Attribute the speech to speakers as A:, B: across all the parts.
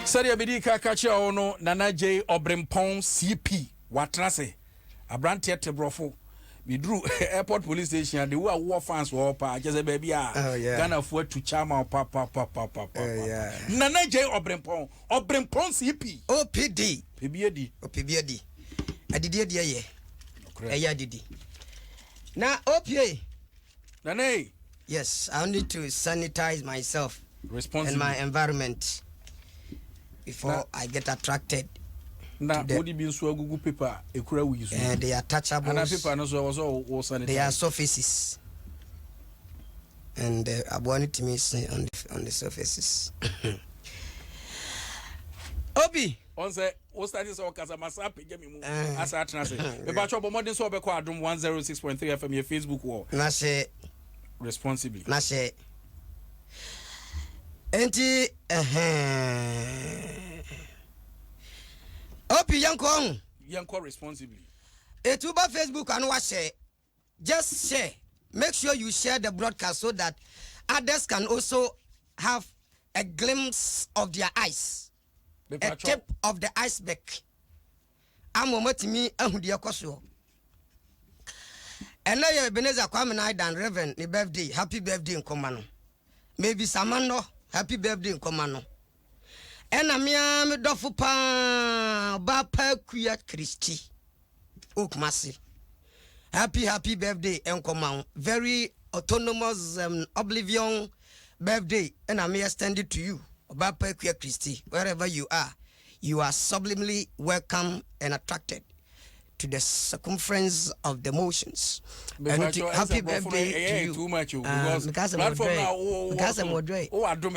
A: Sadia Bidika Kacha ono Nana J Obrempong CP Watrase Abrantia Tebrofo. We drew airport police station and the war fans were just a baby. Can afford to charm our papa. Nana J Obrempong CP
B: OPD
A: PBD.
B: I did ye. I did. Now OPA
A: Nana.
B: Yes, I need to sanitize myself and my environment before I get attracted.
A: Now, what do you mean? So Google paper, a crowd use.
B: They are touchable. They are surfaces, and I wanted to miss on the surfaces. Obi.
A: On say, what's that? Is all Casamasa? As I translate, the batch of modern so be quite 106.3 FM your Facebook wall.
B: Na say
A: responsibly.
B: Na say. Enti Opi Yankon
A: responsibly.
B: Etuba Facebook and what say? Just share. Make sure you share the broadcast so that others can also have a glimpse of their eyes, a tip of the iceberg. I'm me koso. And now Ebenezer Kwame and Reverend the birthday. Happy birthday in Komano. Maybe Samano. Happy birthday in Komano. And I'm me dofu pa Bapa Kuya Christi. Okmasi. Happy birthday in Komano. Very autonomous oblivion birthday. And I'm extended to you. Bapa Kuya Christi. Wherever you are sublimely welcome and attracted to the circumference of the motions. And happy birthday to you.
A: Too much
B: because I'm Adum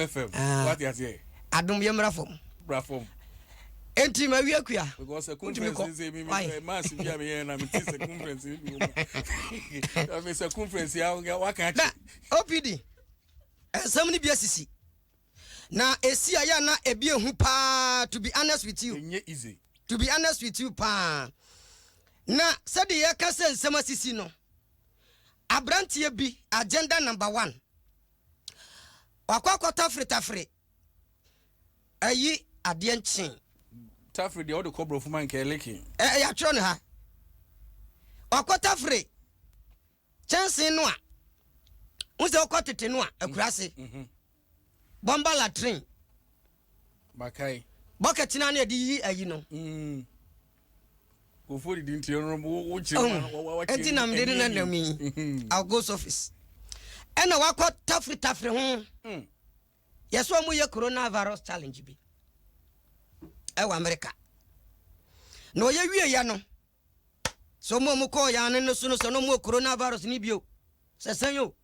A: FM. What you say?
B: Adum Yamrafom.
A: Brafom.
B: Enti mawiakuya.
A: Because a conference is a massive and I'm a circumference. I'm a circumference. What can I
B: OPD. Somebody BSC. Now, Esia na ebie hu pa, to be honest with you.
A: Easy.
B: To be honest with you, pa. Na said the year can say some sisi no. Abrantie bi agenda number 1. Wakwa tafre. Ayi adie nchin.
A: Tafre the other cobra for man ke lekin.
B: Ya tro ne ha. Wakwa tafre. Chance no a. Unse wakwa tete no a akurase. Bomba latrine.
A: Makai.
B: Bucket na na di ayi no.
A: Go for the interior watch.
B: Etina me dey na me. I'll go office. Ena wakwa tafre ho. Yeso mu ye coronavirus challenge bi. Ewa America. No ye wie ya no. So mo ko ya no so no mo coronavirus ni bio. Sesan yo.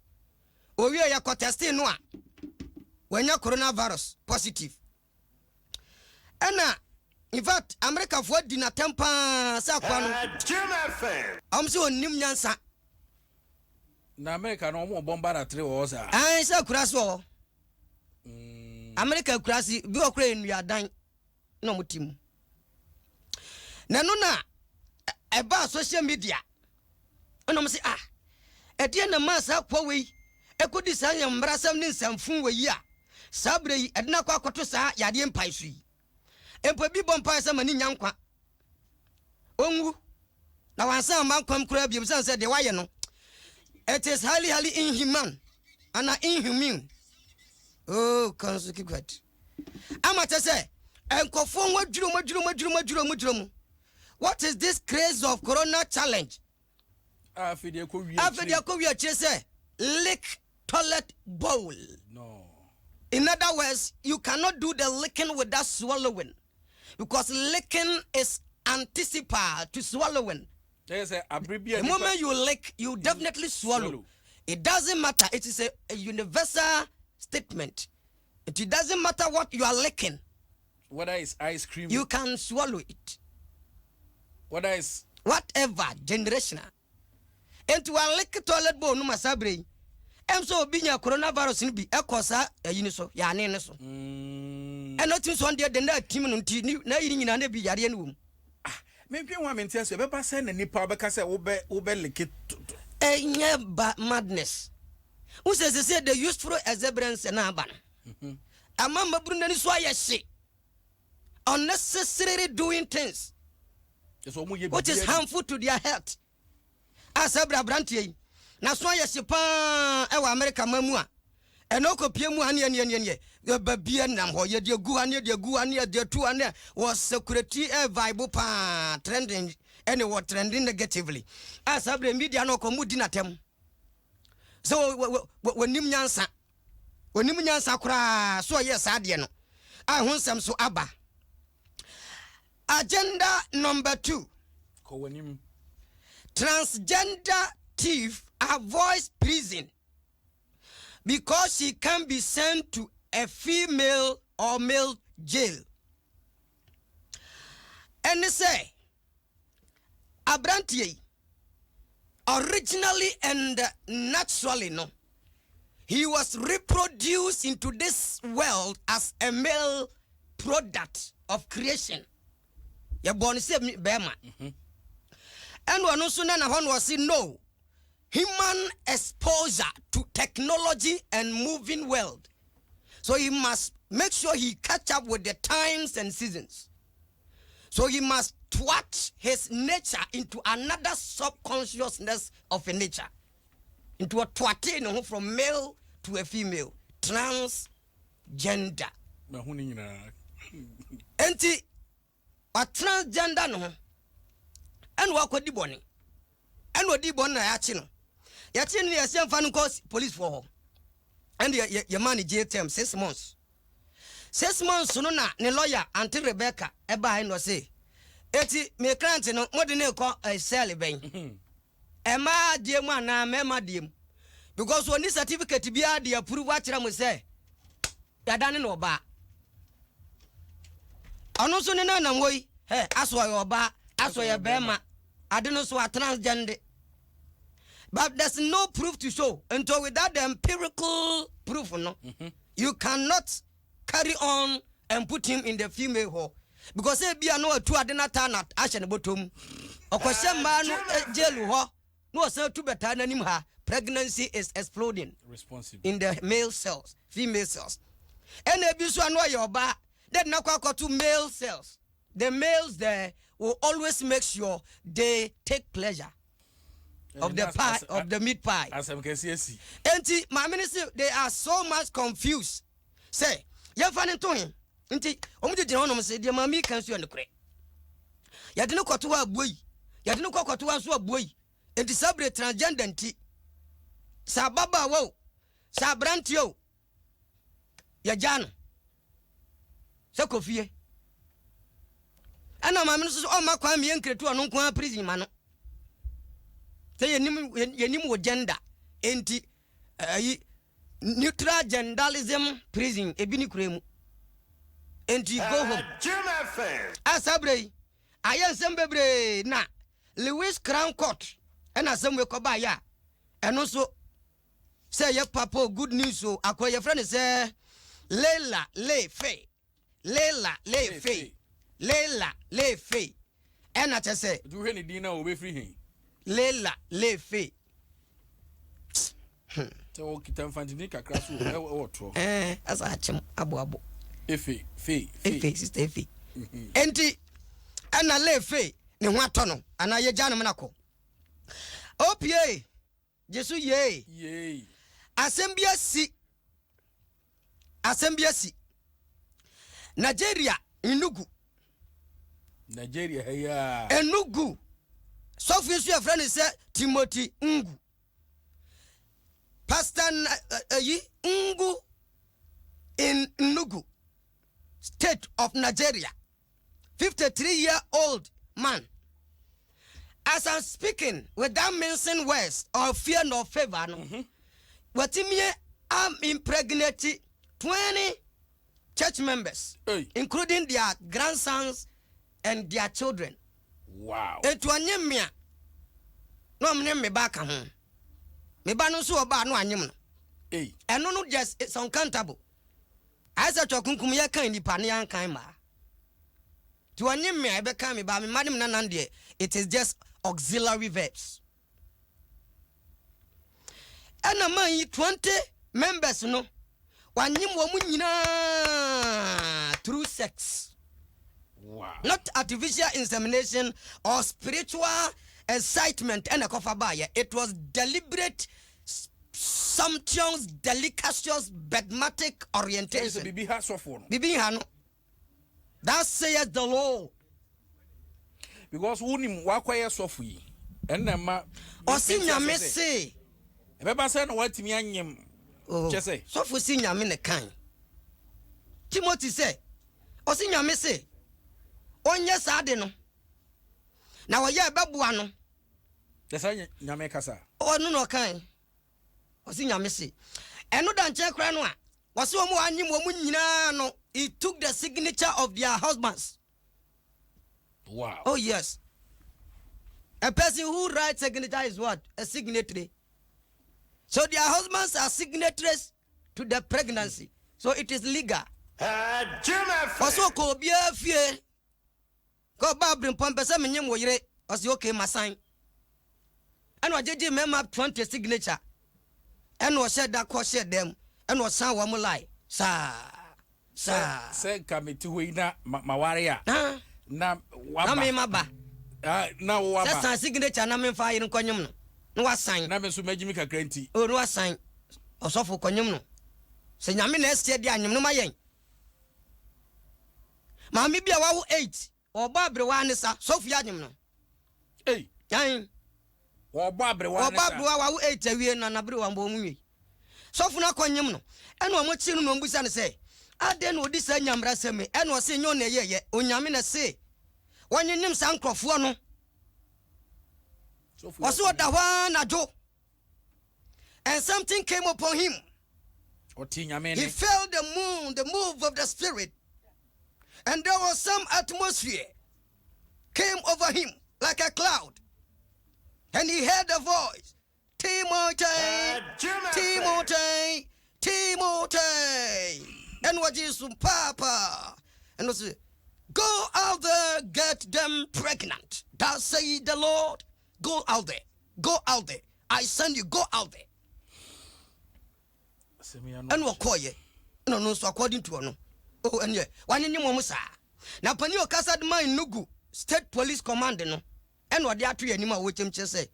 B: O wie ya ko test no a. When your coronavirus positive. And in fact, America for dinner temper sa kwano. I'm so nim nyansa.
A: Na America no mo bomba na 3 hours ah.
B: Ai sa kuraso. America kurasi bi okra enu dan no mutim. Na no na eba social media. Ono mo say e na masa kwa we. Ekodi sa nyam brasam ni nsamfun we yi a. Sabre yi edna kwa akoto sa yade mpai so yi. Empo bi bompai sa mani nyankwa. Ongu na wansa mankwam kura bi msan say de waye no. It is highly inhuman and inhuman. Oh, kansuki kwat. Amata say enkofo madwuro. What is this craze of corona challenge?
A: Afide ko
B: wi say lick toilet bowl.
A: No.
B: In other words, you cannot do the licking without swallowing, because licking is anticipa to swallowing. The moment you lick, you definitely swallow. It doesn't matter. It is a universal statement. It doesn't matter what you are licking.
A: Whether it's ice cream,
B: you can swallow it.
A: Whether it's
B: whatever generational. And to a lick toilet bowl no masabre. So binya coronavirus ni bi ekosa ayini so ya ne ne so eno tin so ndie de na tim no nti na yiri nyina na bi yare ne wom
A: me pia wa mentia so be ba se na nipa obeka se wo be leke
B: enye ba madness who says they used for exuberance na aba ama maburu na ni so ayehye unnecessarily doing things which is harmful to their health. As a brantie, na so ye pa e wa America mamu a eno kopie mu ane ye babia nam ho ye de gu ane de tu ane was security vibe pa trending any what trending negatively. As a media no ko mudi natem. So wonim nyansa kura so ye saade no a honsam so aba. Agenda number 2. Transgender thief avoids prison because she can be sent to a female or male jail. And they say, Abrantie, originally and naturally, no, he was reproduced into this world as a male product of creation. You born say Bema. And one also na was no human exposure to technology and moving world. So he must make sure he catch up with the times and seasons. So he must twat his nature into another subconsciousness of a nature. Into a twatting from male to a female. Transgender. Enti a transgender no. And what could the bonnie? And what the bonnie achino? Yachin ya same fan cause police for her. And your money JTM 6 months. 6 months no na ne lawyer Auntie Rebecca eba no say. Eti me client no mo de ne ko sell ben. Ema die mu ana mema die mu. Because when this certificate bia dey approve akira mo say. Yadane no ba. Ano so ne na nam wo yi. Aso yo ba, aso ye bema. Adeno so a transgender. But there's no proof to show. Until without the empirical proof, no, you cannot carry on and put him in the female hole. Because if you know two adena tanat ashen bottom, or question man jail ho, no sir to better than him ha. Pregnancy is exploding in the male cells, female cells. And if you know your ba, then now to male cells. The males there will always make sure they take pleasure of the pie, of the meat pie.
A: As I'm see.
B: And my minister, they are so much confused. Say, you're funny to him. Inti, omuji jino say, dear mammy can see on the crate. Yadino kotua boy, Yadino kotua so boy, and the sabre transgender tea. Sababa wo, Sabrantio, Yajan, Sakofie. And my minister, oh, my crime, yank to an uncle prison man. Say your name with gender, anti neutral gendalism prison, a bini cream. And you go home. Asabre, I am Sembebre, na Lewis Crown Court, and as some will ya. And also say your papa good news, so acquire your friend say Lela Le Fe, Lela Le Fe. Lela le fe. And I just say,
A: do any dinner will be free.
B: Lela le fe.
A: So, Kitan Fantinica Crass or
B: as I chum abu.
A: Effie,
B: sister Effie. Enti, and I le fe, ne watono, and I jana manako. OPA, Jesu ye. Assembia si. Nigeria, Inugu.
A: Nigeria, yeah.
B: Enugu. So few your friend is Timothy Ngu. Pastor Ngu in Enugu, state of Nigeria. 53-year-old man. As I'm speaking, without mentioning words or fear nor favor, what I'm impregnated 20 church members, including their grandsons and their children.
A: Wow.
B: Et to anyemia. No me back home. Me ba no so ba no anyem no. And no just it's uncountable. I said to kunkum ye kan ni pa ne an kan ma. To anyemia e be kan me ba me madam nanan de. It is just auxiliary verbs. And among 20 members no. Wanyim wo mu nyina through sex.
A: Wow.
B: Not artificial insemination or spiritual excitement and a kofabaya. It was deliberate, sumptuous, delicacious, bedmatic orientation.
A: Bibi ha sofo no.
B: Bibi ha no. That says the Lord.
A: Because unim wakoye sofo yi. Enema
B: Osi nyame se.
A: Ebeba se no watimi anyem. Chese.
B: Sofo si nyame ne kan. Timothy say, osi nyame se. Onye saade no. Na woye bebua no.
A: Desa nyame kasa.
B: Onu no kan. Osi nyame se. Eno da nche kra no a. Wose omu anyim omu nyina no. He took the signature of their husbands.
A: Wow.
B: Oh yes. A person who writes signature is what? A signatory. So their husbands are signatories to the pregnancy. So it is legal. Also ko bia fie. Ko babrim pompesa menyem wo yire. Osi okay masan. And wa jeje mema 20 signature. And wa share that ko share them. And wa san wa mo lie. Sa
A: say committee we na mawaria. Na waba.
B: Na me maba.
A: Na waba.
B: Say san signature na me fa yire kwanyum no. No wa sign.
A: Na me so magimi kakra nti.
B: Oh no wa sign. Osofo kwanyum no. Se nyame na estie dia anyum no mayen. Maami bia wa wo 8. Obo abrewa ne sa sofu anyum no.
A: Ei.
B: Yan.
A: Obo abrewa ne sa.
B: Obo abrewa wa wo 8 awie na na brewa mbo mu wi. Sofu na kwanyum no. Ene o mo chi no mbusa ne se. Ade no odi sa nyamra seme. Ene o se nyo na yeye. Onyame na se. Wonyenim sa nkrofo no. Oso oda hwa na jo. And something came upon him. He felt the move of the spirit. And there was some atmosphere came over him like a cloud. And he heard a voice. Timothy, Timothy, Timothy. And what is Papa? And was go out there, get them pregnant. Thus say the Lord. Go out there. Go out there. I send you, go out there. And what call ye? No, so according to no. Oh, and yeah, one in your musa. Now, Panio Casad mine Nugu, State Police Command, no. And what they are to anima with him say.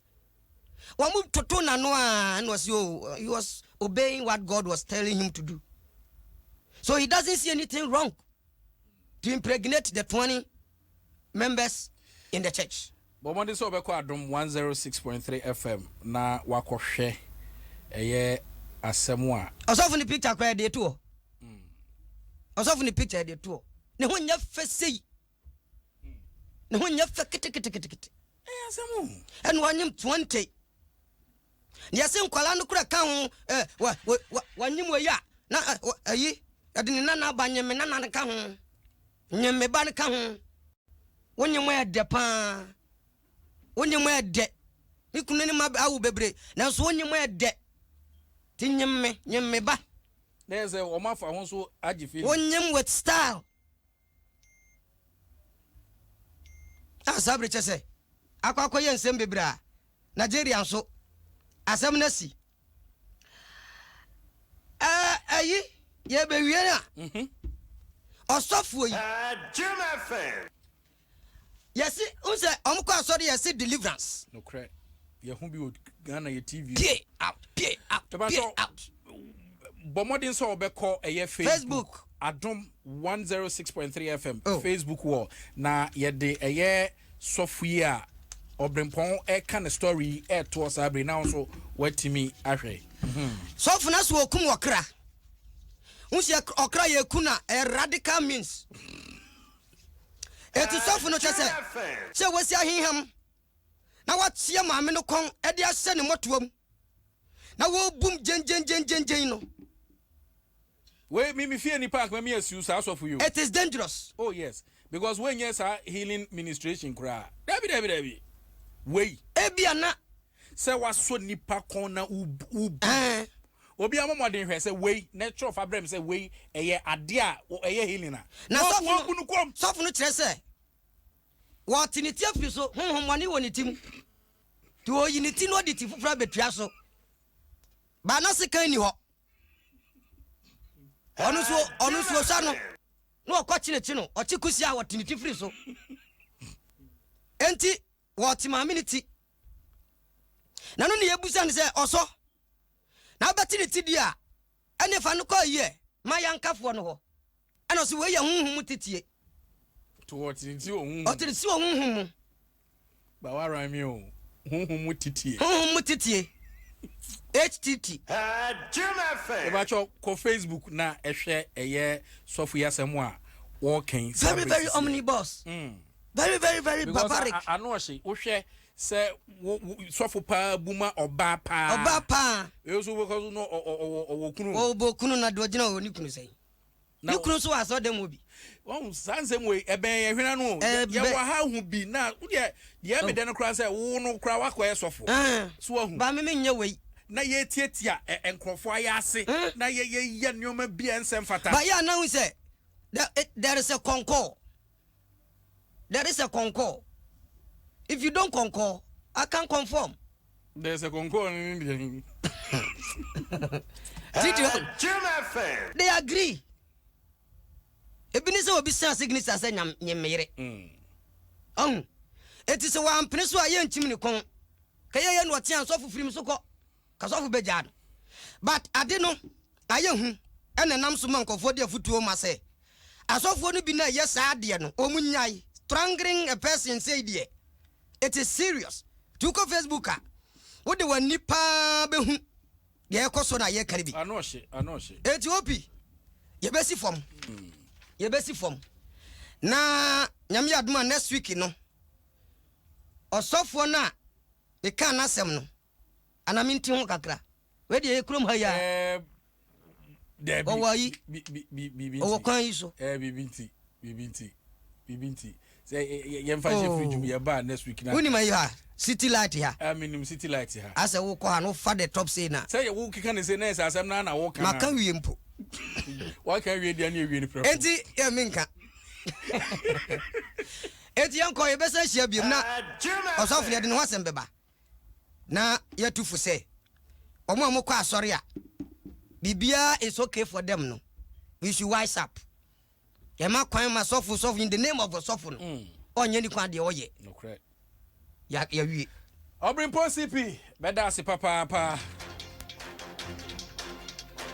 B: One move to Tona Noa and was he was obeying what God was telling him to do. So he doesn't see anything wrong to impregnate the 20 members in the church.
A: But when this over Adom 106.3 FM na wakoshe eye asemwa.
B: Osofu ni picture kwa de to. Osofu ni picture de to. Ne ho nya fese. Ne ho nya fe kete.
A: Asemu.
B: And wanyim 20. Nya se nkwala no kura kan ho wanyim we ya na ayi adini na banyeme na kan ho. Nyeme ba kan ho. Wonyim we de pa. Wonyim we de. Ikunu ni ma awu bebre. Na so wonyim we de. Ti nyemme ba.
A: There's a woman for one so ajifi.
B: Wonyim with style. Asabre chese. Akwa ye nsem bebre a. Nigeria so. Asem na si. Ayi ye be wie na. Osofu yi. Yes, unse omko asori yes deliverance.
A: No credit. Ye hu bi Ghana ye TV.
B: Pay out.
A: Bomodin so obeko eye Facebook. Adom 106.3 FM Facebook wall. Na ye de eye software Obrempon e kan story e to sabre now so watimi ahwe.
B: Sofu na so okum okra. Unse okra ye kuna a radical means. Eti sofu no chese. Se wasi ahiham. Na watie maame no kon e de ase ne motoam. Na wo boom jen no.
A: Wait, me fear ni park me asu sa so for you.
B: It is dangerous.
A: Oh yes, because when yes healing ministration kra. Dabi. Wait.
B: Ebia na
A: se waso nipa kon na obi amomodin hwe se wei natural fabrem se wei eye ade a eye healing
B: na sofu no kire se what ni tie fi so honhomani woni tim to oyiniti no de ti fufura betua so ba na se kan ni ho onu so sa no no okɔkye no ɔkye kusi a wɔtiniti firi so enti wɔte maame ne ti na no ne yɛbusa ne sɛ ɔsɔ na wobɛte ne ti di a ɛne fa no kɔ yie ma yɛnkafoɔ no hɔ ɛna so wɔyɛ honhom titie
A: to wɔtiniti honhom
B: ɔtiniti honhom mu
A: ba wara mi o honhom titie
B: HTT
A: ebacho ko Facebook na ehwe eye sofu yasemu a walking
B: very omnibus very barbaric
A: anohye wo hwe se sofu pa buma oba pa ezo because no
B: obokunu na dojina oni kunu sei ni kunu so aso dem obi
A: won sansem we eben ye hwena no ye wa ha hu bi na wo de me de no kra se wo no kra wakoye sofu so ahu
B: ba me nye we
A: na ye tietia enkrofo ayase na ye nyoma bi ensem fata
B: ba ya na hu say there is a concord if you don't concur I can't conform.
A: There's a concord in
B: they agree ebini say obi san signature say nyemere it is one prince wa ye ntim ne kon kaye no ote anso fufirim so ko kasofu bejado but ade no aye hu ene nam so mankofo de afutuo ma say asofo no bi na ye sa ade no omunyai strangling a person say there it is serious to ko Facebook a wo de wani pa be hu ye ekoso na ye karibi
A: anohye
B: Ethiopia ye besi form na nyame aduma next week no osofo na e kan asem no ana minti ho kakra we de ekrom ha ya
A: Debbie
B: bi o kan yiso
A: bibinti say ye mfa je free jum ye ba next week na
B: woni mai ha city light ha
A: aminim city light ha
B: asa wo ko ha no fa the top say na
A: say ye wo kika ne say na asem na wo kan
B: maka wie mpo
A: wa kan wie dia na wie ni prefo
B: enti ye minka enti yanko ye besa hia biem na osofo ye de no asem beba na ye tufu say omo amokọ asori a bibia is okay for them no we should wise up yema kwan ma sofu in the name of the sofu no onye ni kwan de oye
A: no correct
B: ya wie
A: Obrim CP beda se papa